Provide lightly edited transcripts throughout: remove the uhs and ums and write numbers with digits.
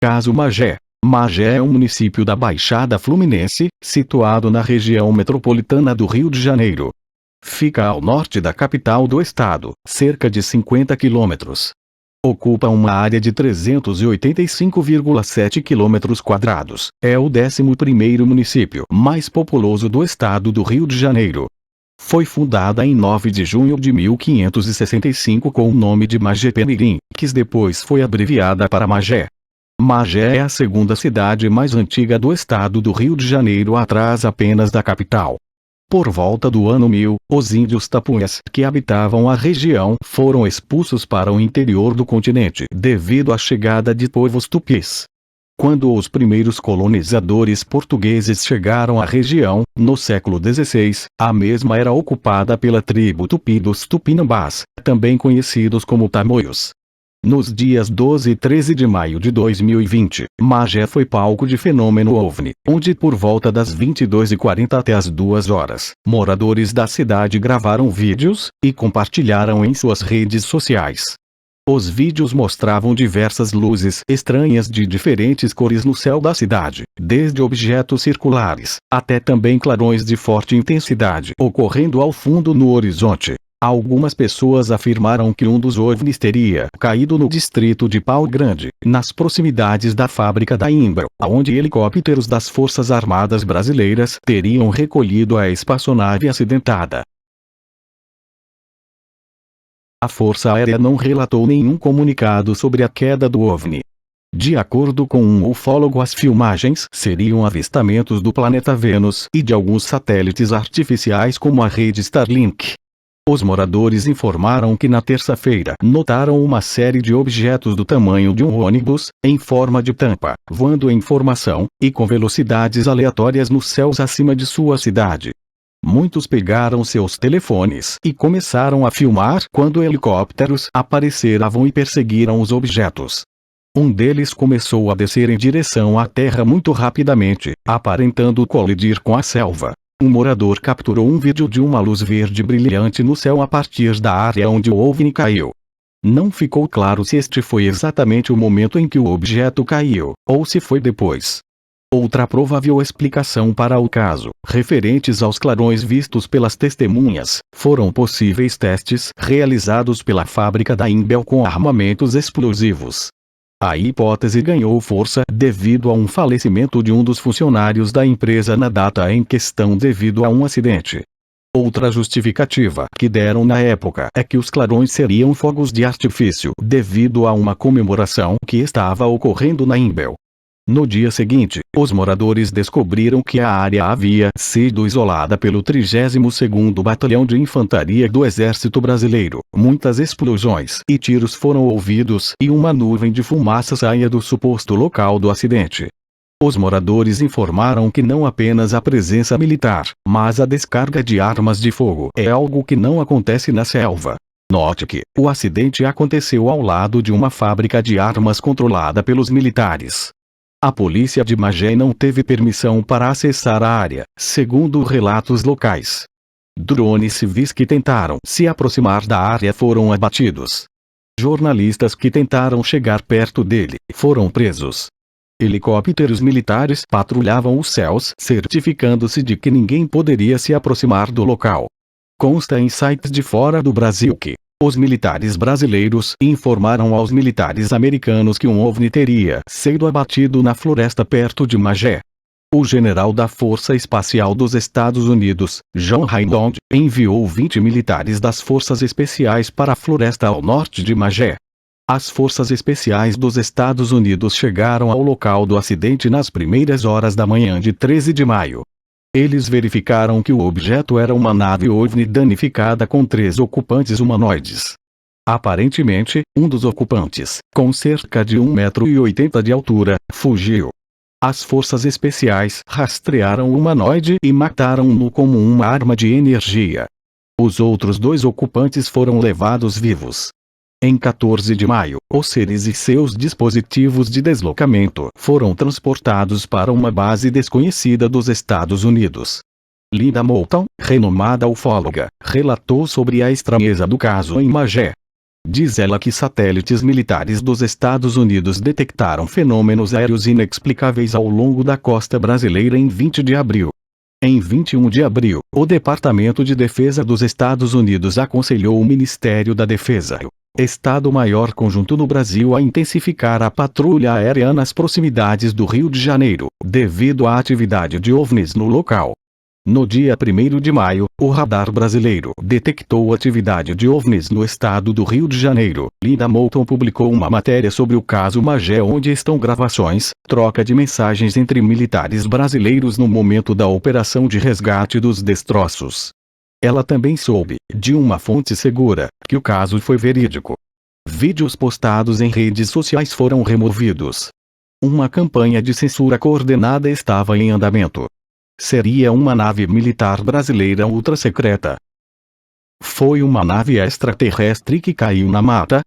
Caso Magé. Magé é um município da Baixada Fluminense, situado na região metropolitana do Rio de Janeiro. Fica ao norte da capital do estado, cerca de 50 quilômetros. Ocupa uma área de 385,7 km². É o 11º município mais populoso do estado do Rio de Janeiro. Foi fundada em 9 de junho de 1565 com o nome de Magé-Pemirim, que depois foi abreviada para Magé. Magé é a segunda cidade mais antiga do estado do Rio de Janeiro, atrás apenas da capital. Por volta do ano 1000, os índios tapuias que habitavam a região foram expulsos para o interior do continente devido à chegada de povos tupis. Quando os primeiros colonizadores portugueses chegaram à região, no século XVI, a mesma era ocupada pela tribo tupi dos Tupinambás, também conhecidos como tamoios. Nos dias 12 e 13 de maio de 2020, Magé foi palco de fenômeno OVNI, onde por volta das 22h40 até as 2 horas, moradores da cidade gravaram vídeos e compartilharam em suas redes sociais. Os vídeos mostravam diversas luzes estranhas de diferentes cores no céu da cidade, desde objetos circulares, até também clarões de forte intensidade ocorrendo ao fundo no horizonte. Algumas pessoas afirmaram que um dos OVNIs teria caído no distrito de Pau Grande, nas proximidades da fábrica da Imbel, onde helicópteros das Forças Armadas Brasileiras teriam recolhido a espaçonave acidentada. A Força Aérea não relatou nenhum comunicado sobre a queda do OVNI. De acordo com um ufólogo, as filmagens seriam avistamentos do planeta Vênus e de alguns satélites artificiais como a rede Starlink. Os moradores informaram que na terça-feira notaram uma série de objetos do tamanho de um ônibus, em forma de tampa, voando em formação e com velocidades aleatórias nos céus acima de sua cidade. Muitos pegaram seus telefones e começaram a filmar quando helicópteros apareceram e perseguiram os objetos. Um deles começou a descer em direção à terra muito rapidamente, aparentando colidir com a selva. Um morador capturou um vídeo de uma luz verde brilhante no céu a partir da área onde o OVNI caiu. Não ficou claro se este foi exatamente o momento em que o objeto caiu, ou se foi depois. Outra provável explicação para o caso, referentes aos clarões vistos pelas testemunhas, foram possíveis testes realizados pela fábrica da Imbel com armamentos explosivos. A hipótese ganhou força devido a um falecimento de um dos funcionários da empresa na data em questão devido a um acidente. Outra justificativa que deram na época é que os clarões seriam fogos de artifício devido a uma comemoração que estava ocorrendo na Imbel. No dia seguinte, os moradores descobriram que a área havia sido isolada pelo 32º Batalhão de Infantaria do Exército Brasileiro. Muitas explosões e tiros foram ouvidos e uma nuvem de fumaça saía do suposto local do acidente. Os moradores informaram que não apenas a presença militar, mas a descarga de armas de fogo é algo que não acontece na selva. Note que o acidente aconteceu ao lado de uma fábrica de armas controlada pelos militares. A polícia de Magé não teve permissão para acessar a área, segundo relatos locais. Drones civis que tentaram se aproximar da área foram abatidos. Jornalistas que tentaram chegar perto dele foram presos. Helicópteros militares patrulhavam os céus, certificando-se de que ninguém poderia se aproximar do local. Consta em sites de fora do Brasil que os militares brasileiros informaram aos militares americanos que um OVNI teria sido abatido na floresta perto de Magé. O general da Força Espacial dos Estados Unidos, John Raymond, enviou 20 militares das Forças Especiais para a floresta ao norte de Magé. As Forças Especiais dos Estados Unidos chegaram ao local do acidente nas primeiras horas da manhã de 13 de maio. Eles verificaram que o objeto era uma nave OVNI danificada com 3 ocupantes humanoides. Aparentemente, um dos ocupantes, com cerca de 1,80 m de altura, fugiu. As forças especiais rastrearam o humanoide e mataram-no como uma arma de energia. Os outros 2 ocupantes foram levados vivos. Em 14 de maio, os seres e seus dispositivos de deslocamento foram transportados para uma base desconhecida dos Estados Unidos. Linda Moulton, renomada ufóloga, relatou sobre a estranheza do caso em Magé. Diz ela que satélites militares dos Estados Unidos detectaram fenômenos aéreos inexplicáveis ao longo da costa brasileira em 20 de abril. Em 21 de abril, o Departamento de Defesa dos Estados Unidos aconselhou o Ministério da Defesa, Estado-Maior Conjunto no Brasil, a intensificar a patrulha aérea nas proximidades do Rio de Janeiro, devido à atividade de OVNIs no local. No dia 1º de maio, o radar brasileiro detectou atividade de OVNIs no estado do Rio de Janeiro. Linda Moulton publicou uma matéria sobre o caso Magé, onde estão gravações, troca de mensagens entre militares brasileiros no momento da operação de resgate dos destroços. Ela também soube, de uma fonte segura, que o caso foi verídico. Vídeos postados em redes sociais foram removidos. Uma campanha de censura coordenada estava em andamento. Seria uma nave militar brasileira ultra secreta. Foi uma nave extraterrestre que caiu na mata?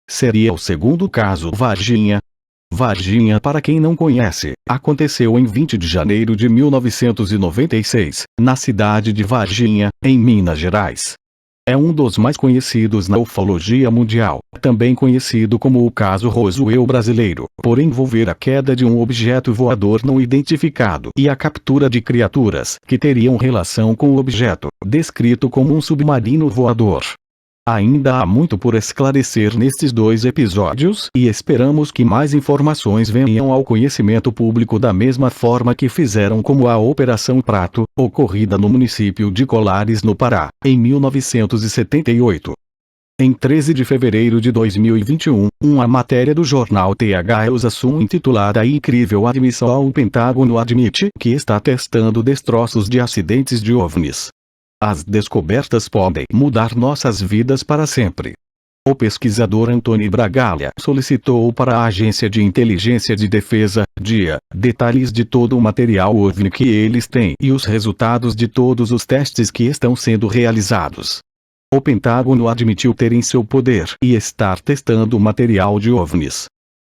Seria o segundo caso Varginha. Varginha, para quem não conhece, aconteceu em 20 de janeiro de 1996, na cidade de Varginha, em Minas Gerais. É um dos mais conhecidos na ufologia mundial, também conhecido como o caso Roswell brasileiro, por envolver a queda de um objeto voador não identificado e a captura de criaturas que teriam relação com o objeto, descrito como um submarino voador. Ainda há muito por esclarecer nestes 2 episódios e esperamos que mais informações venham ao conhecimento público da mesma forma que fizeram como a Operação Prato, ocorrida no município de Colares, no Pará, em 1978. Em 13 de fevereiro de 2021, uma matéria do jornal TH Usassum intitulada Incrível Admissão ao Pentágono admite que está testando destroços de acidentes de OVNIs. As descobertas podem mudar nossas vidas para sempre. O pesquisador Antônio Bragalha solicitou para a Agência de Inteligência de Defesa, DIA, detalhes de todo o material OVNI que eles têm e os resultados de todos os testes que estão sendo realizados. O Pentágono admitiu ter em seu poder e estar testando o material de OVNIs.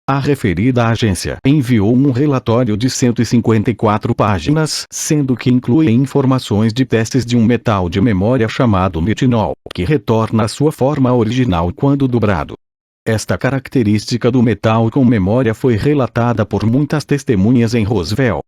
A referida agência enviou um relatório de 154 páginas, sendo que inclui informações de testes de um metal de memória chamado nitinol, que retorna à sua forma original quando dobrado. Esta característica do metal com memória foi relatada por muitas testemunhas em Roswell.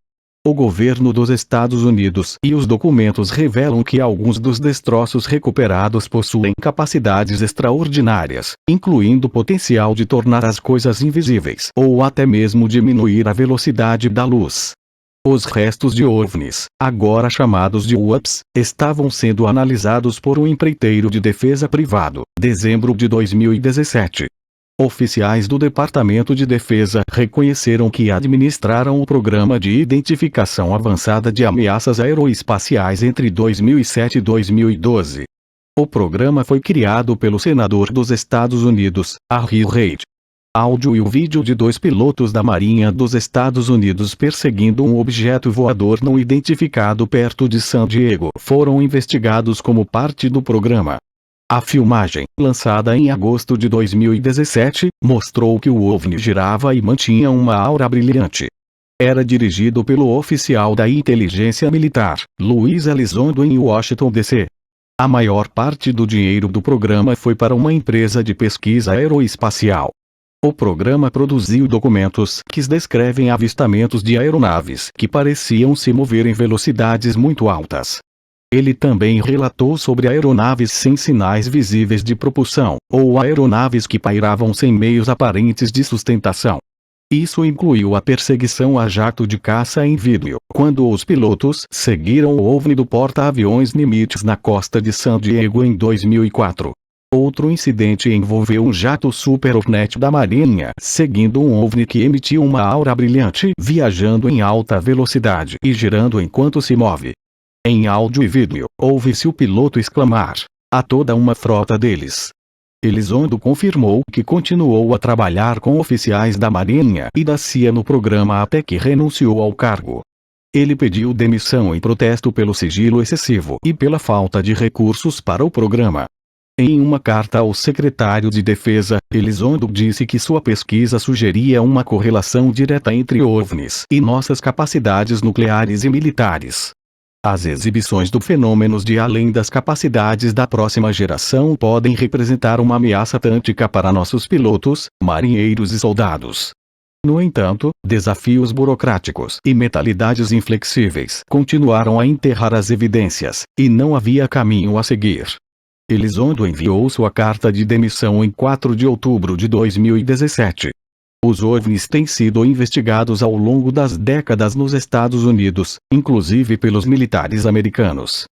O governo dos Estados Unidos e os documentos revelam que alguns dos destroços recuperados possuem capacidades extraordinárias, incluindo o potencial de tornar as coisas invisíveis ou até mesmo diminuir a velocidade da luz. Os restos de OVNIs, agora chamados de UAPs, estavam sendo analisados por um empreiteiro de defesa privado, dezembro de 2017. Oficiais do Departamento de Defesa reconheceram que administraram o Programa de Identificação Avançada de Ameaças Aeroespaciais entre 2007 e 2012. O programa foi criado pelo senador dos Estados Unidos, Harry Reid. Áudio e o vídeo de 2 pilotos da Marinha dos Estados Unidos perseguindo um objeto voador não identificado perto de San Diego foram investigados como parte do programa. A filmagem, lançada em agosto de 2017, mostrou que o OVNI girava e mantinha uma aura brilhante. Era dirigido pelo oficial da inteligência militar, Luiz Elizondo, em Washington, D.C. A maior parte do dinheiro do programa foi para uma empresa de pesquisa aeroespacial. O programa produziu documentos que descrevem avistamentos de aeronaves que pareciam se mover em velocidades muito altas. Ele também relatou sobre aeronaves sem sinais visíveis de propulsão, ou aeronaves que pairavam sem meios aparentes de sustentação. Isso incluiu a perseguição a jato de caça em vídeo, quando os pilotos seguiram o OVNI do porta-aviões Nimitz na costa de San Diego em 2004. Outro incidente envolveu um jato Super Hornet da Marinha, seguindo um OVNI que emitiu uma aura brilhante, viajando em alta velocidade e girando enquanto se move. Em áudio e vídeo, ouve-se o piloto exclamar: "Há toda uma frota deles." Elizondo confirmou que continuou a trabalhar com oficiais da Marinha e da CIA no programa até que renunciou ao cargo. Ele pediu demissão em protesto pelo sigilo excessivo e pela falta de recursos para o programa. Em uma carta ao secretário de Defesa, Elizondo disse que sua pesquisa sugeria uma correlação direta entre OVNIs e nossas capacidades nucleares e militares. As exibições do fenômenos de além das capacidades da próxima geração podem representar uma ameaça tântica para nossos pilotos, marinheiros e soldados. No entanto, desafios burocráticos e mentalidades inflexíveis continuaram a enterrar as evidências, e não havia caminho a seguir. Elizondo enviou sua carta de demissão em 4 de outubro de 2017. Os OVNIs têm sido investigados ao longo das décadas nos Estados Unidos, inclusive pelos militares americanos.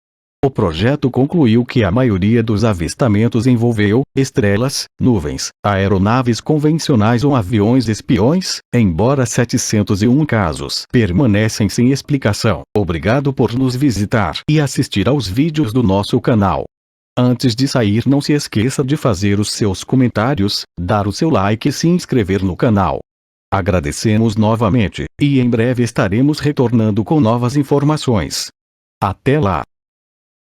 O projeto concluiu que a maioria dos avistamentos envolveu estrelas, nuvens, aeronaves convencionais ou aviões espiões, embora 701 casos permanecem sem explicação. Obrigado por nos visitar e assistir aos vídeos do nosso canal. Antes de sair, não se esqueça de fazer os seus comentários, dar o seu like e se inscrever no canal. Agradecemos novamente, e em breve estaremos retornando com novas informações. Até lá!